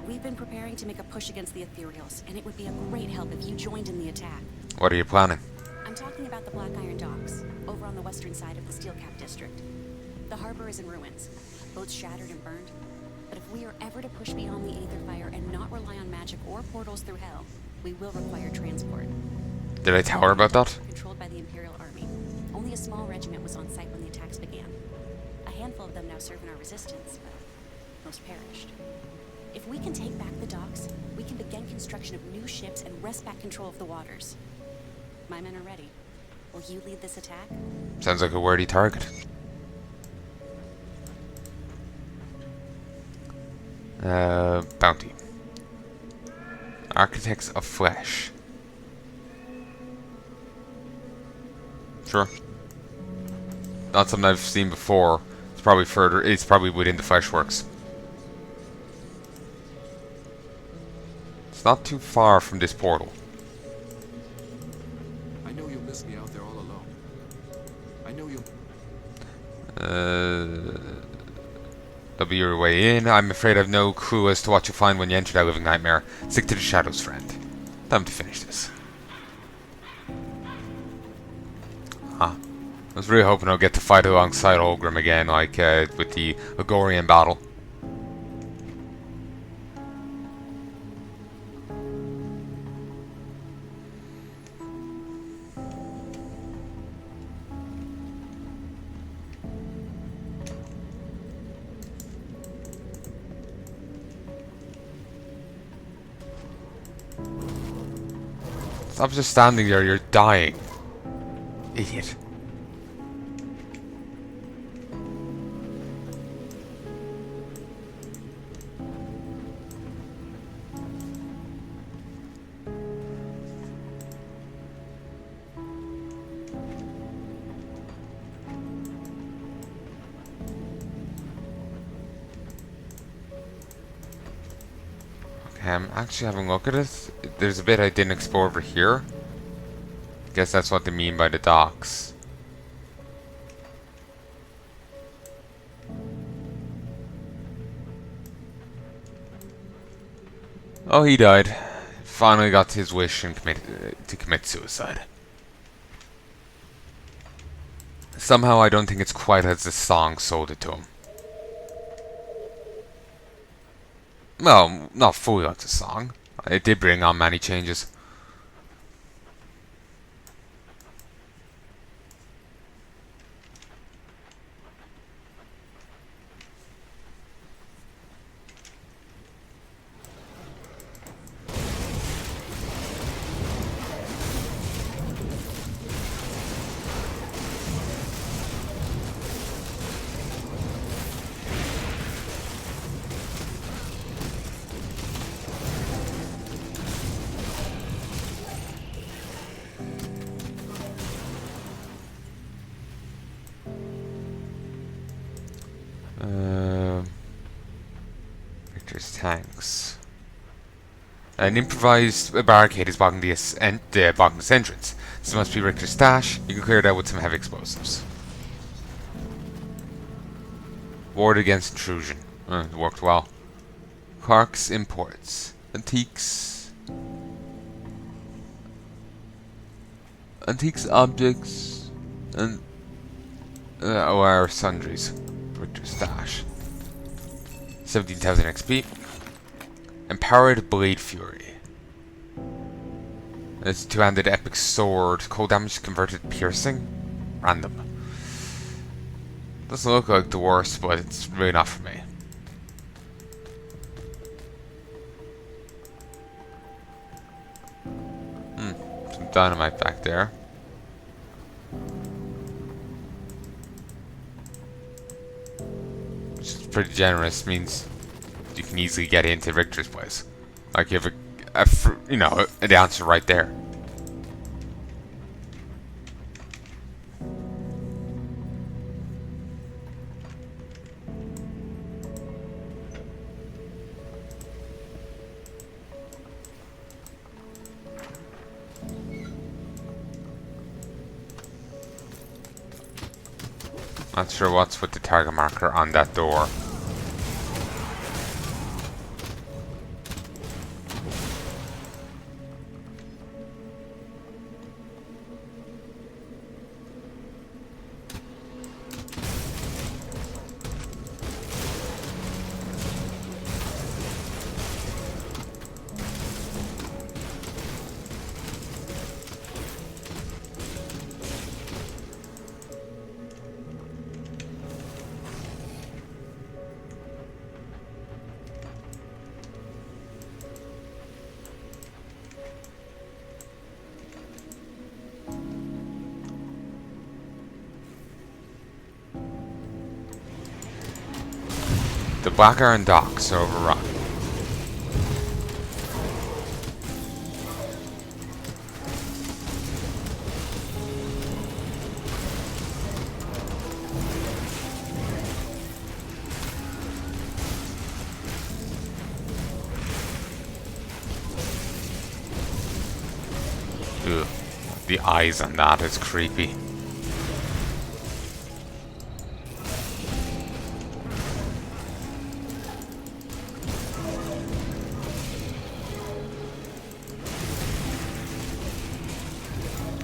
We've been preparing to make a push against the Ethereals, and it would be a great help if you joined in the attack. What are you planning? I'm talking about the Black Iron Docks, over on the western side of the Steelcap District. The harbor is in ruins, boats shattered and burned. But if we are ever to push beyond the Aether Fire and not rely on magic or portals through Hell, we will require transport. Did I tell her about that? Controlled by the Imperial Army. Only a small regiment was on site when the attacks began. A handful of them now serve in our resistance, but most perished. If we can take back the docks, we can begin construction of new ships and wrest back control of the waters. My men are ready. Will you lead this attack? Sounds like a worthy target. Bounty. Architects of Flesh. Sure. Not something I've seen before. It's probably further. It's probably within the Fleshworks. It's not too far from this portal. I know you'll miss me out there all alone. I know you'll... That'll be your way in. I'm afraid I've no clue as to what you'll find when you enter that living nightmare. Stick to the shadows, friend. Time to finish this. Huh. I was really hoping I'll get to fight alongside Olgrim again, like with the Agorian battle. Stop just standing there, you're dying. Idiot. I'm actually having a look at it. There's a bit I didn't explore over here. Guess that's what they mean by the docks. Oh, he died. Finally got his wish and to commit suicide. Somehow I don't think it's quite as the song sold it to him. Well, not fully like the song. It did bring on many changes. Victor's tanks. An improvised barricade is blocking the entrance. This must be Richter's stash. You can clear it out with some heavy explosives. Ward against intrusion. It worked well. Clark's imports. Antiques, objects, and our sundries. Richter's stash. 17,000 XP. Empowered Blade Fury. It's a two-handed epic sword. Cold damage converted piercing. Random. Doesn't look like the worst, but it's really not for me. Some dynamite back there. Which is pretty generous, means you can easily get into Richter's place. Like you have the answer right there. Not sure what's with the target marker on that door. Black Iron docks are overrun. Ugh. The eyes on that is creepy.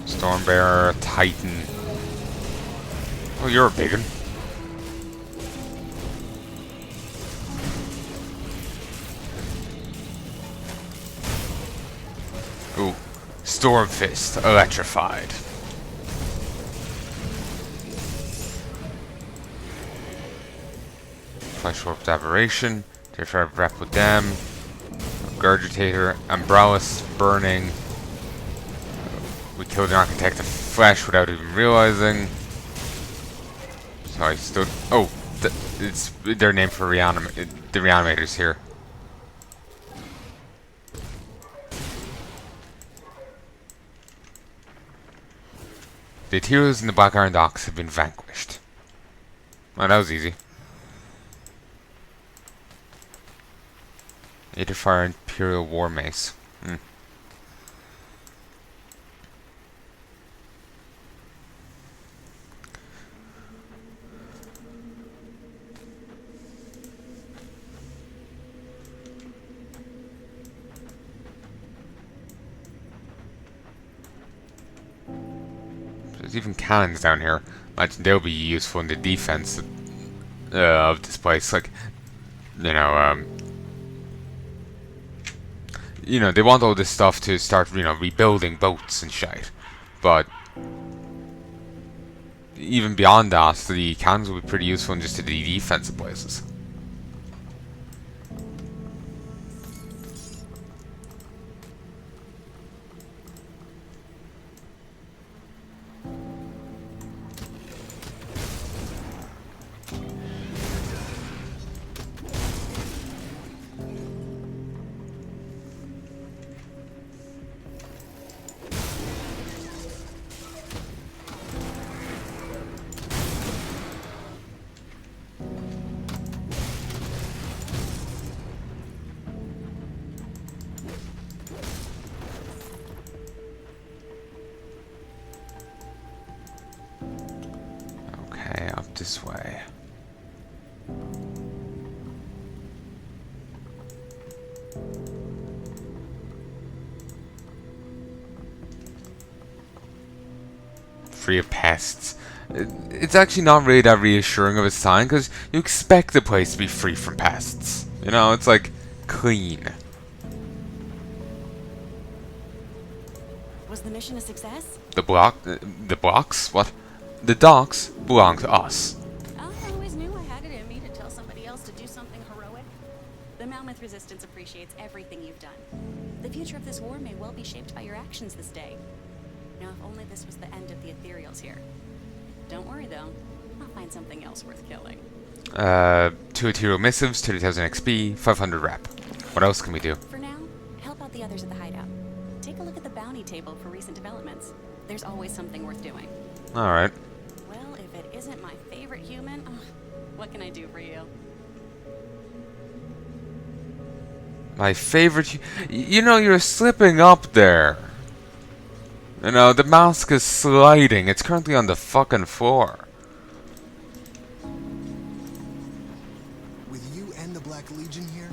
Stormbearer, Titan. Oh, you're a big one. Ooh. Stormfist, electrified. Flesh Warped Aberration, Terrified Rep with them. Gurgitator, Umbrellis, Burning. We killed an Architect of Flesh without even realizing. So I stood. Oh, it's their name for the reanimators here. The heroes in the Black Iron Docks have been vanquished. Well, that was easy. Aetherfire Imperial War Mace. There's even cannons down here. Imagine they'll be useful in the defense of this place. Like, they want all this stuff to start, rebuilding boats and shit. But even beyond that, the cannons will be pretty useful in just the defensive places. Up this way. Free of pests. It's actually not really that reassuring of a sign, because you expect the place to be free from pests. It's like clean. Was the mission a success? The blocks? What? The docks belong to us. Oh, I always knew I had it in me to tell somebody else to do something heroic. The Mammoth Resistance appreciates everything you've done. The future of this war may well be shaped by your actions this day. Now, if only this was the end of the ethereals here. Don't worry, though. I'll find something else worth killing. 2 ethereal missives, 30,000 XP, 500 rep. What else can we do? For now, help out the others at the hideout. Take a look at the bounty table for recent developments. There's always something worth doing. Alright. Well, if it isn't my favorite human, what can I do for you? My favorite... you're slipping up there. The mask is sliding. It's currently on the fucking floor. With you and the Black Legion here?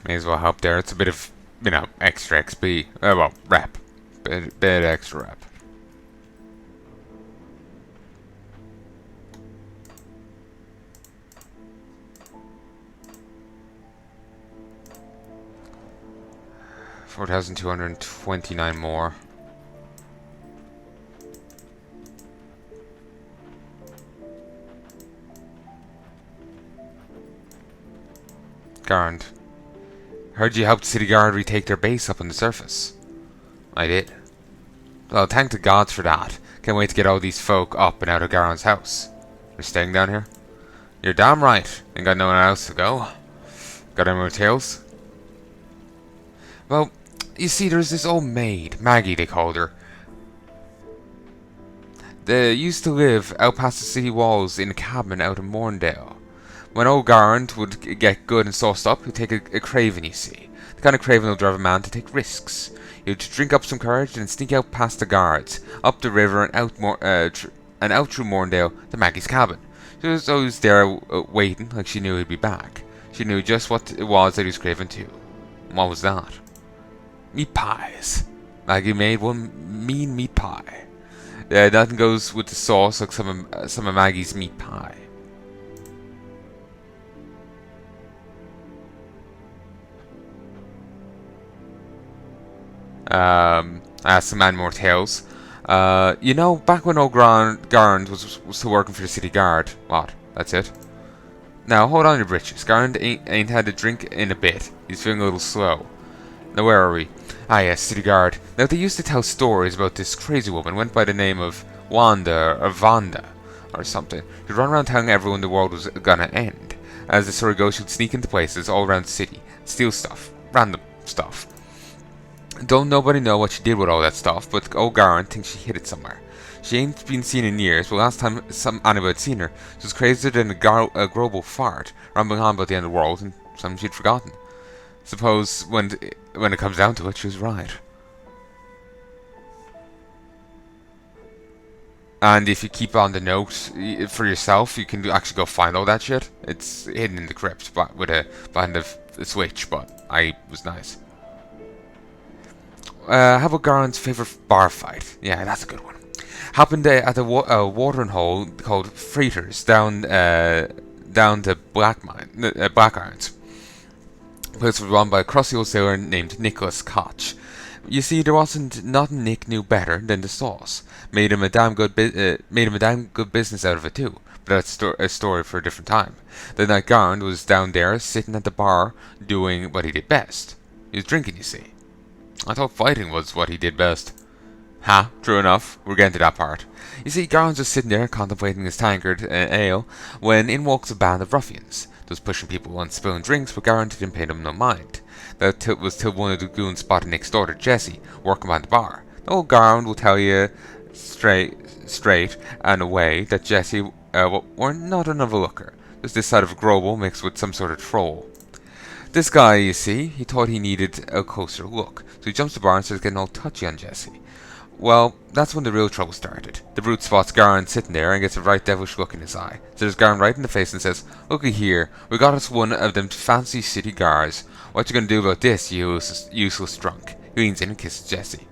May as well help there. It's a bit of, extra XP. Well, rep. Bit extra rep. $4,229 more. Garrund. Heard you helped City Guard retake their base up on the surface. I did. Well, thank the gods for that. Can't wait to get all these folk up and out of Garrund's house. You're staying down here? You're damn right. Ain't got nowhere else to go. Got any more tales? Well, you see, there's this old maid, Maggie they called her. They used to live out past the city walls in a cabin out in Morndale. When old Garrund would get good and sauced up, he'd take a craven, you see. The kind of craven will drive a man to take risks. He'd drink up some courage and sneak out past the guards, up the river and out through Morndale to Maggie's cabin. She was always there waiting, like she knew he'd be back. She knew just what it was that he was craving too. What was that? Meat pies. Maggie made one mean meat pie. Nothing goes with the sauce like some of Maggie's meat pie. I asked some more tales. You know, back when old Garrund was still working for the city guard. What? That's it? Now, hold on your britches. Garrund ain't had a drink in a bit. He's feeling a little slow. Now, where are we? Ah, yes, city guard. Now, they used to tell stories about this crazy woman, went by the name of Wanda, or Vanda, or something. She'd run around telling everyone the world was gonna end. As the story goes, she'd sneak into places all around the city, steal stuff, random stuff. Don't nobody know what she did with all that stuff, but old Garrund thinks she hid it somewhere. She ain't been seen in years, but last time anybody had seen her, she was crazier than a global fart, rambling on about the end of the world and something she'd forgotten. Suppose when it comes down to it, she was right. And if you keep on the note for yourself, you can actually go find all that shit. It's hidden in the crypt, but behind the switch. But I was nice. How about Garrund's favorite bar fight? Yeah, that's a good one. Happened at a watering hole called Freighters down to Black Irons. The place was run by a crusty old sailor named Nicholas Koch. You see, there wasn't nothing Nick knew better than the sauce. Made him a damn good business out of it too. But that's a story for a different time. The night Garrund was down there sitting at the bar doing what he did best. He was drinking, you see. I thought fighting was what he did best. Ha, true enough. We're getting to that part. You see, Garrund's just sitting there contemplating his tankard ale when in walks a band of ruffians. They was pushing people and spilling drinks, but Garrund didn't pay them no mind. That was till one of the goons spotted Nick's daughter, Jessie, working behind the bar. The old Garrund will tell you straight and away that Jessie were not another looker. Just this side of a grobel mixed with some sort of troll. This guy, you see, he thought he needed a closer look, so he jumps the bar and starts getting all touchy on Jessie. Well, that's when the real trouble started. The brute spots Garrund sitting there and gets a right devilish look in his eye. Stares Garrund right in the face and says, "Looky here, we got us one of them fancy city guards. What you gonna do about this, you useless drunk?" He leans in and kisses Jessie.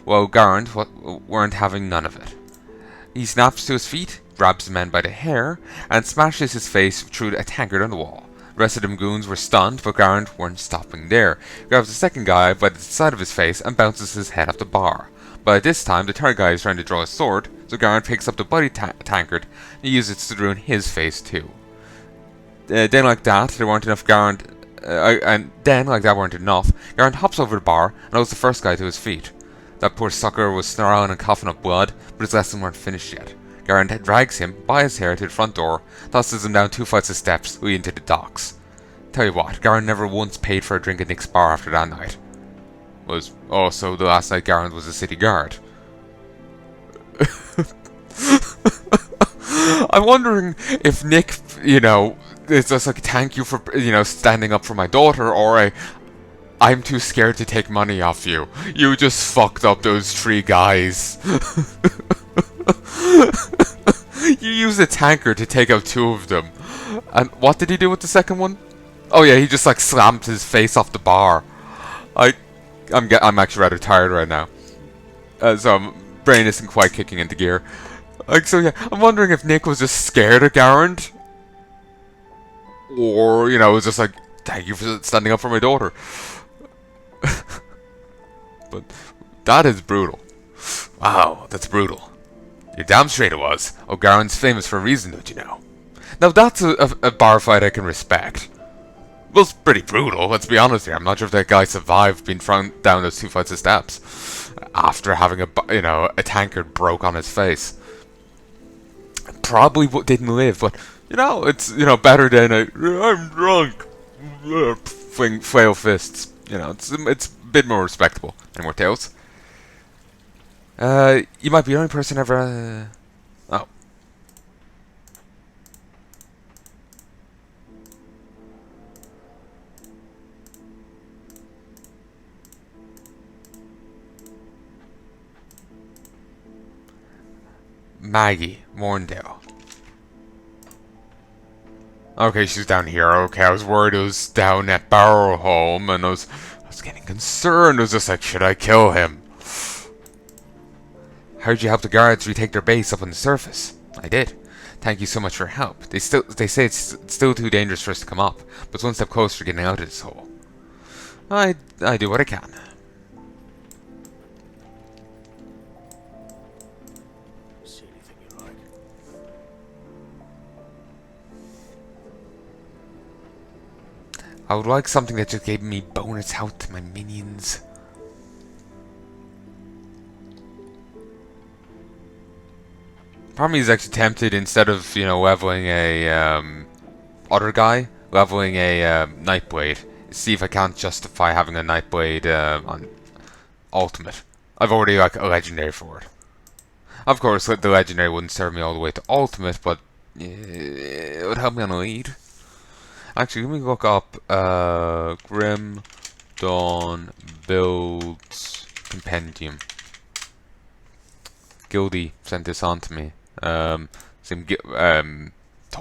Well, Garrund weren't having none of it. He snaps to his feet, grabs the man by the hair, and smashes his face through a tankard on the wall. The rest of them goons were stunned, but Garrund weren't stopping there. He grabs the second guy by the side of his face and bounces his head off the bar. But at this time, the third guy is trying to draw his sword, so Garrund picks up the bloody tankard and uses it to ruin his face too. Then like that, there weren't enough Garrund, Garrund hops over the bar and holds the first guy to his feet. That poor sucker was snarling and coughing up blood, but his lessons weren't finished yet. Garrund drags him by his hair to the front door, tosses him down 2 flights of steps, leading to the docks. Tell you what, Garrund never once paid for a drink at Nick's bar after that night. Was also the last night Garrund was a city guard. I'm wondering if Nick, it's just like thank you for, standing up for my daughter, or I'm too scared to take money off you. You just fucked up those 3 guys. You used a tanker to take out 2 of them. And what did he do with the second one? Oh yeah, he just slammed his face off the bar. I'm actually rather tired right now. So my brain isn't quite kicking into gear. I'm wondering if Nick was just scared of Garrund. Or, was just like, thank you for standing up for my daughter. But that is brutal. Wow, that's brutal. You're damn straight it was. Oh, Garrund's famous for a reason, don't you know? Now that's a bar fight I can respect. was pretty brutal, let's be honest here. I'm not sure if that guy survived being thrown down those 2 flights of steps after having a tankard broke on his face. Probably didn't live, but it's better than I'm drunk, flail fists. It's a bit more respectable. Any more tales? You might be the only person ever. Oh. Maggie Morndale. Okay, she's down here. Okay, I was worried it was down at Barrowholm, and I was getting concerned. I was just like, should I kill him? How'd you help the guards retake their base up on the surface? I did. Thank you so much for your help. They say it's still too dangerous for us to come up, but it's one step closer to getting out of this hole. I do what I can. See anything you like? I would like something that just gave me bonus health to my minions. Part of me is actually tempted, instead of leveling a other guy, leveling a Nightblade. See if I can't justify having a Nightblade on Ultimate. I've already a legendary for it. Of course, the legendary wouldn't serve me all the way to Ultimate, but it would help me on a lead. Actually, let me look up Grim Dawn Builds Compendium. Gildy sent this on to me. Told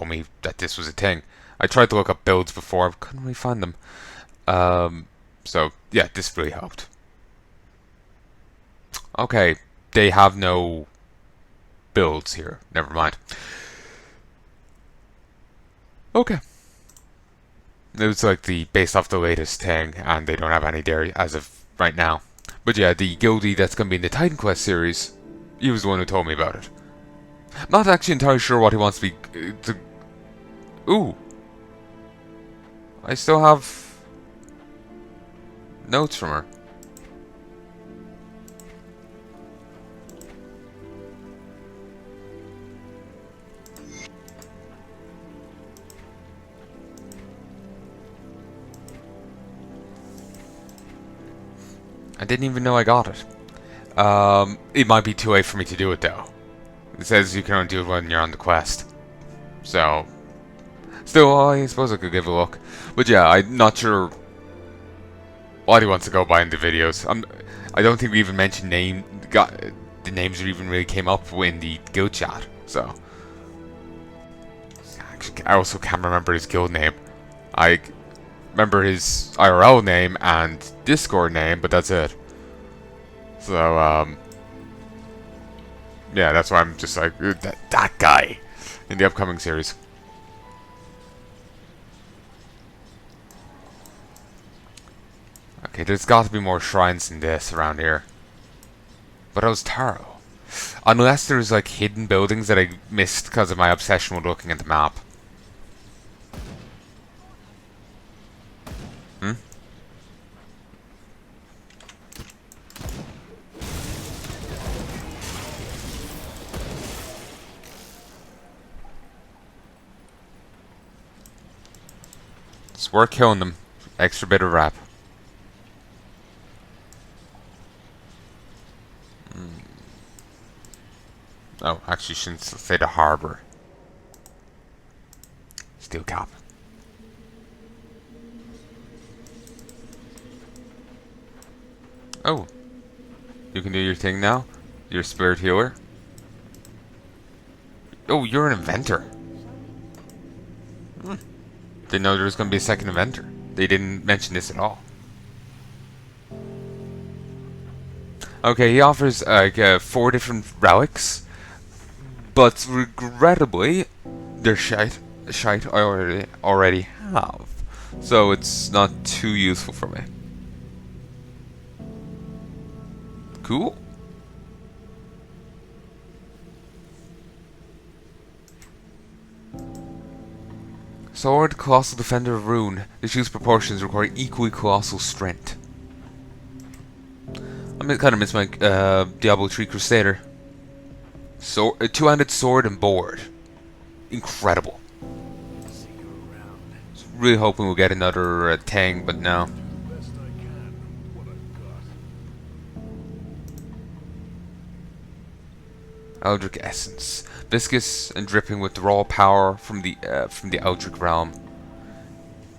me that this was a thing. I tried to look up builds before, but couldn't really find them. So yeah, this really helped. Okay, they have no builds here. Never mind. Okay. It was like based off the latest thing, and they don't have any there as of right now. But yeah, the guildie that's gonna be in the Titan Quest series, he was the one who told me about it. I'm not actually entirely sure what he wants to be. Ooh, I still have notes from her. I didn't even know I got it. It might be too late for me to do it though. It says you can only do it when you're on the quest. So, still, I suppose I could give a look. But yeah, I'm not sure what he wants to go by in the videos. I don't think we even mentioned the names even really came up in the guild chat. So, actually, I also can't remember his guild name. I remember his IRL name and Discord name, but that's it. So, yeah, that's why I'm just like, that guy in the upcoming series. Okay, there's got to be more shrines than this around here. But I was Taro. Unless there's like hidden buildings that I missed because of my obsession with looking at the map. Hmm? It's worth killing them. Extra bit of rap. Oh, actually, shouldn't say the harbor. Steel cap. Oh, you can do your thing now. You're a spirit healer. Oh, you're an inventor. Didn't know there was going to be a second inventor. They didn't mention this at all. Okay, he offers like 4 different relics, but regrettably, they're shite I already have, so it's not too useful for me. Cool. Sword, Colossal Defender of Rune. The shoe's proportions require equally colossal strength. I kind of miss my Diablo 3 Crusader. Two-handed sword and board. Incredible. See you around. Really hoping we'll get another thing, but no. Best I can with what I've got. Eldritch Essence. Viscous and dripping with the raw power from the Eldritch realm.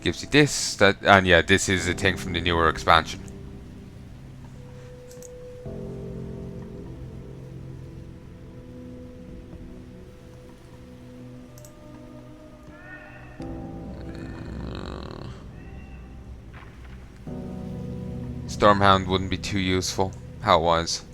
Gives you this, that, and yeah, this is a thing from the newer expansion. Stormhound wouldn't be too useful, how it was.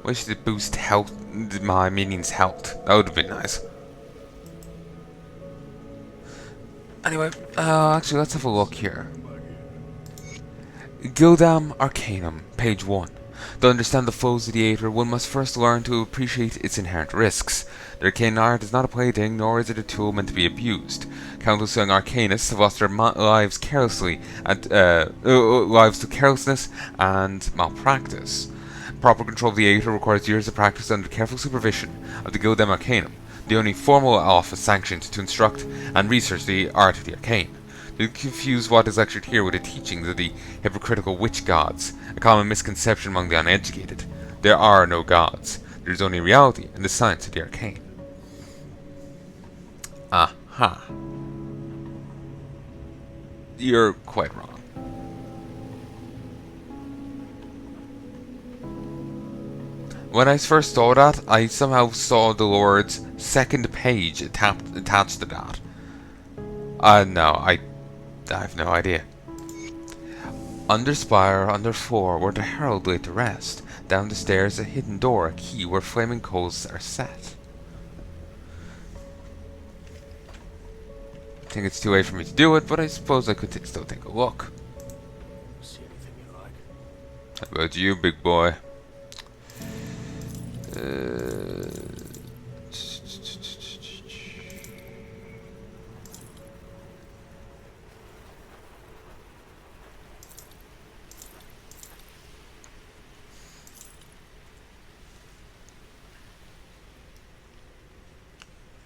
Wish to boost health, my minions' health. That would have been nice. Anyway, actually, let's have a look here. Gildam Arcanum, page 1. To understand the foes of the Aether, one must first learn to appreciate its inherent risks. The arcane art is not a plaything, nor is it a tool meant to be abused. Countless young arcanists have lost their lives carelessly, and lives to carelessness and malpractice. Proper control of the Aether requires years of practice under careful supervision of the Gildam Arcanum, the only formal office sanctioned to instruct and research the art of the arcane. To confuse what is lectured here with the teachings of the hypocritical witch gods, a common misconception among the uneducated. There are no gods. There is only reality and the science of the arcane. Aha. You're quite wrong. When I first saw that, I somehow saw the Lord's second page attached to that. No, I have no idea. Under spire, under floor, where the herald laid to rest. Down the stairs, a hidden door, a key where flaming coals are set. I think it's too late for me to do it, but I suppose I could still take a look. See anything you like? How about you, big boy?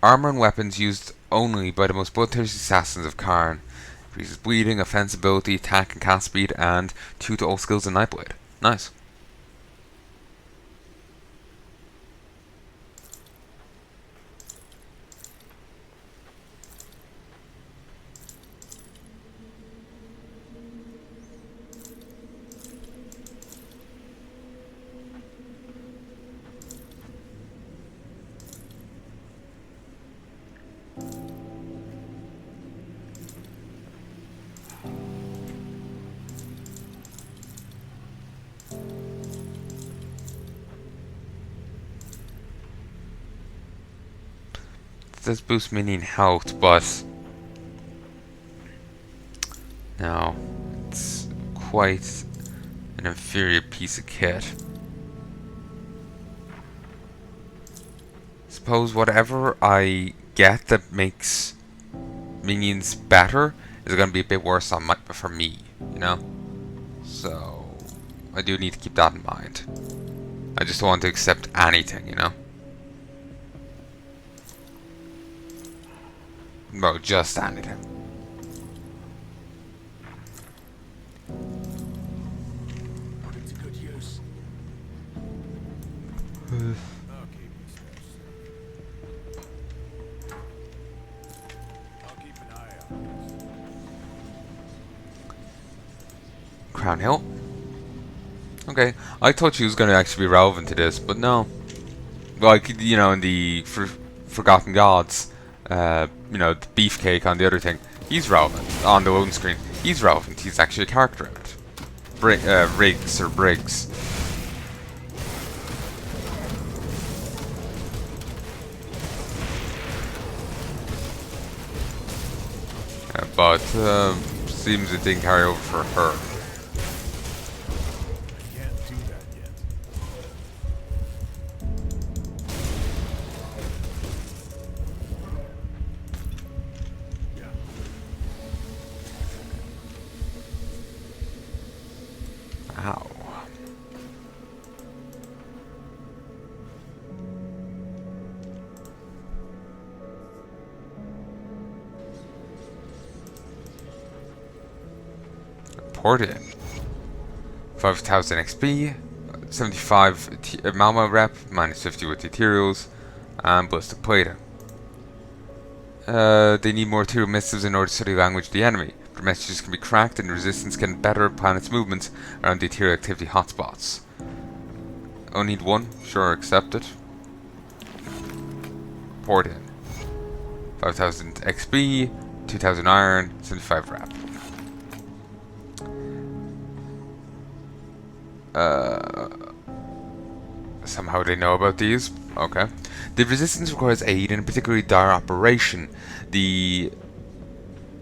Armor and weapons used only by the most bloodthirsty assassins of Karn. Increases bleeding, offense ability, attack and cast speed, and 2 to all skills in Nightblade. Nice. Does boost minion health, but no, it's quite an inferior piece of kit. Suppose whatever I get that makes minions better is going to be a bit worse for me, you know? So I do need to keep that in mind. I just don't want to accept anything, you know? Bro, just anything. Put it to good use. I'll keep these things. I'll keep an eye out. Crown Hill? Okay, I thought she was going to actually be relevant to this, but no. Like, you know, in the Forgotten Gods, you know, the beefcake on the other thing, he's relevant. On the loading screen, he's relevant. He's actually a character in it. Riggs or Briggs. But seems it didn't carry over for her. Can't do that yet. Yeah. Ow. Reported. 5,000 XP, 75 Malma rep, minus 50 with materials, and ballistic plating. They need more material missives in order to study the language of the enemy. Their messages can be cracked and the resistance can better plan its movements around the material activity hotspots. Only need one? Sure, accept it. Report in. 5,000 XP, 2,000 iron, 75 rep. Somehow they know about these. Okay. The resistance requires aid in a particularly dire operation. The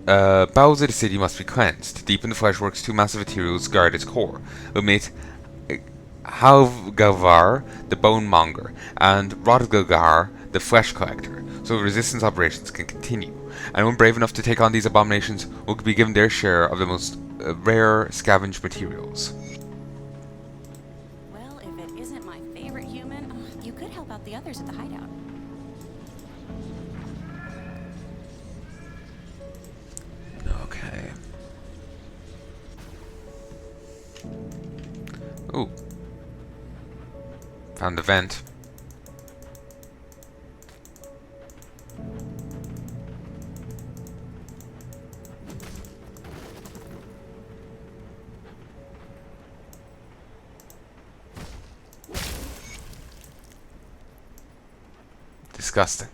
bowels of the city must be cleansed. Deep in the fleshworks, two massive materials guard its core. Omit Halvgavar, the bone monger, and Rodgalgar, the flesh collector, so resistance operations can continue. Anyone brave enough to take on these abominations will be given their share of the most rare scavenged materials. Well, if it isn't my favorite human, you could help out the others at the hideout. Okay. Ooh. Found the vent. Disgusting.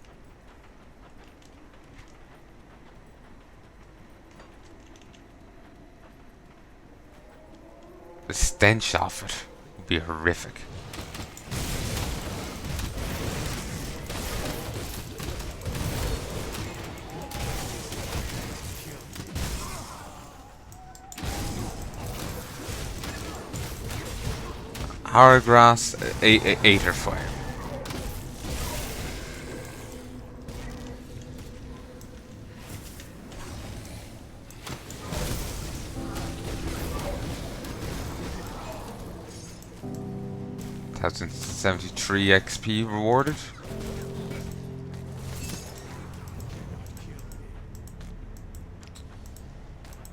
The stench of it would be horrific. Hourglass, Aether Flame. $1,073 XP rewarded.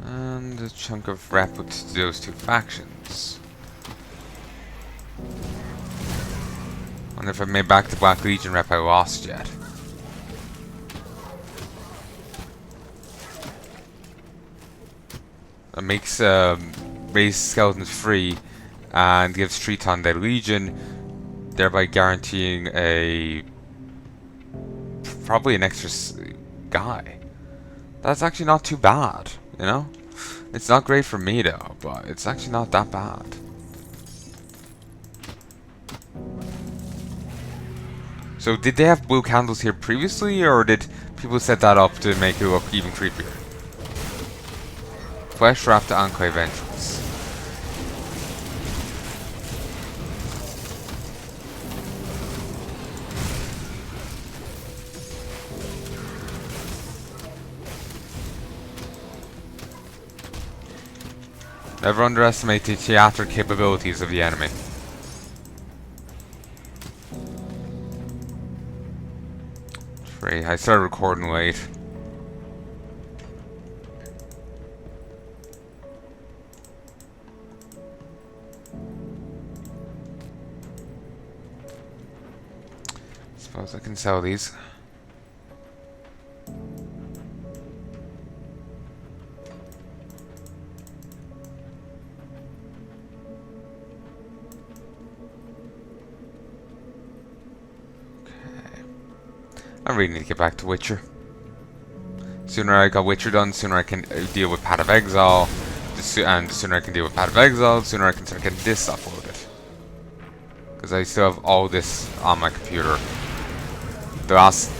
And a chunk of rep with those two factions. Wonder if I made back the Black Legion rep I lost yet. It makes raised skeletons free and gives Triton their Legion, thereby guaranteeing probably an extra guy. That's actually not too bad, you know? It's not great for me though, but it's actually not that bad. So did they have blue candles here previously, or did people set that up to make it look even creepier? Flesh wrapped Enclave entrance. Never underestimate the theatric capabilities of the enemy. I started recording late. Suppose I can sell these. I really need to get back to Witcher. Sooner I got Witcher done, sooner I can deal with Path of Exile. And the sooner I can deal with Path of Exile, the sooner I can start getting this uploaded. Because I still have all this on my computer. The last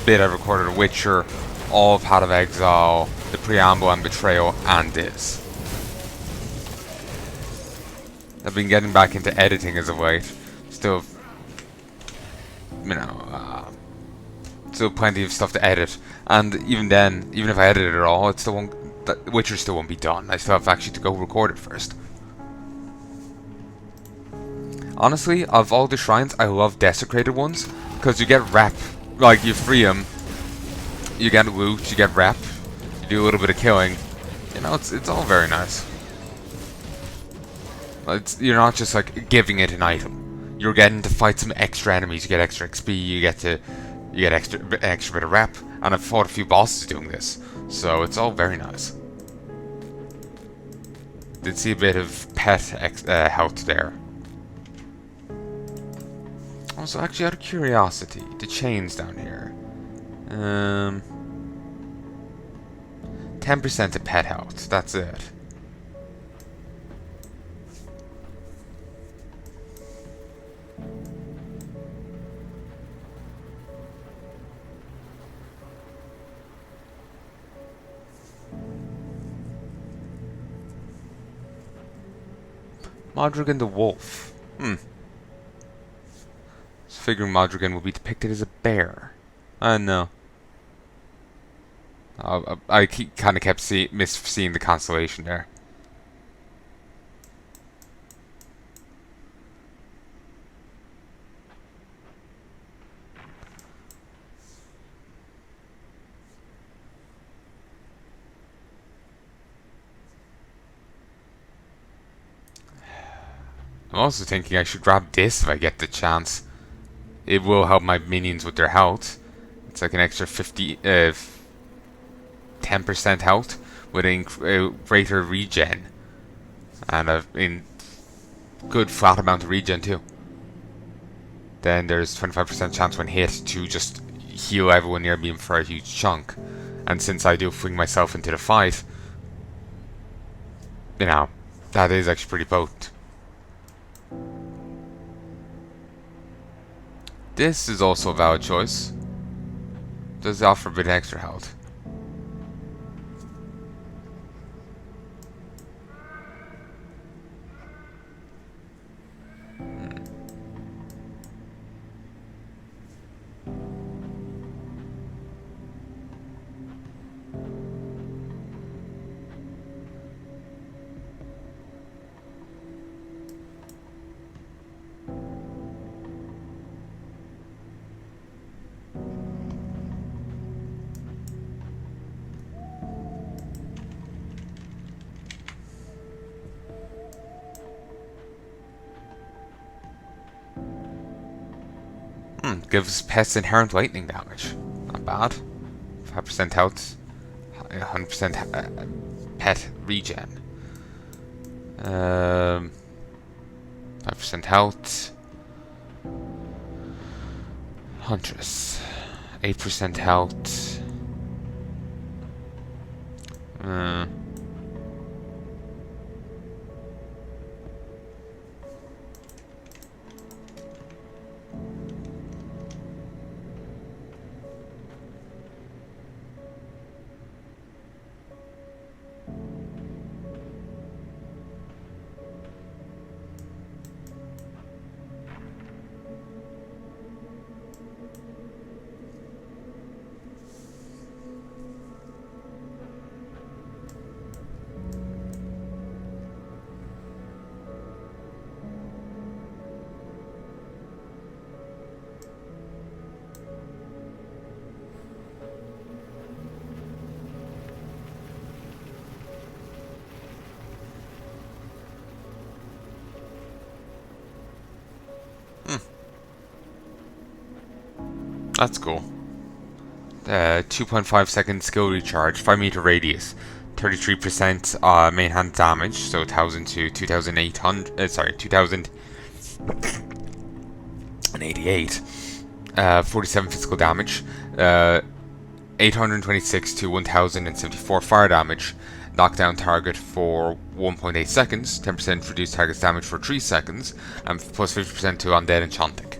bit I recorded of Witcher, all of Path of Exile, the preamble and betrayal, and this. I've been getting back into editing as of late. Still, you know, still plenty of stuff to edit. And even then, even if I edit it all, it still won't. Witcher still won't be done. I still have actually to go record it first. Honestly, of all the shrines, I love desecrated ones because you get rep. Like you free them, you get loot, you get rep, you do a little bit of killing. You know, it's all very nice. You're not just like giving it an item. You're getting to fight some extra enemies. You get extra XP. You get extra bit of rep. And I've fought a few bosses doing this, so it's all very nice. Did see a bit of pet health there. Also, actually, out of curiosity, the chains down here. 10% of pet health. That's it. Modrigan the Wolf. Figuring Modrigan will be depicted as a bear. No. I kind of kept seeing the constellation there. I'm also thinking I should grab this if I get the chance. It will help my minions with their health. It's like an extra 10% health with a greater regen. And a good flat amount of regen too. Then there's 25% chance when hit to just heal everyone near me for a huge chunk. And since I do fling myself into the fight, you know, that is actually pretty potent. This is also a valid choice. Does offer a bit extra health. Gives pets inherent lightning damage. Not bad. 5% health. 100% pet regen. 5% health. Huntress. 8% health. That's cool. 2.5 second skill recharge, 5 meter radius, 33% main hand damage, so 1000 to 2800. Sorry, 2088. 47 physical damage, 826 to 1074 fire damage, knock down target for 1.8 seconds, 10% reduce target's damage for 3 seconds, and plus 50% to undead enchanting.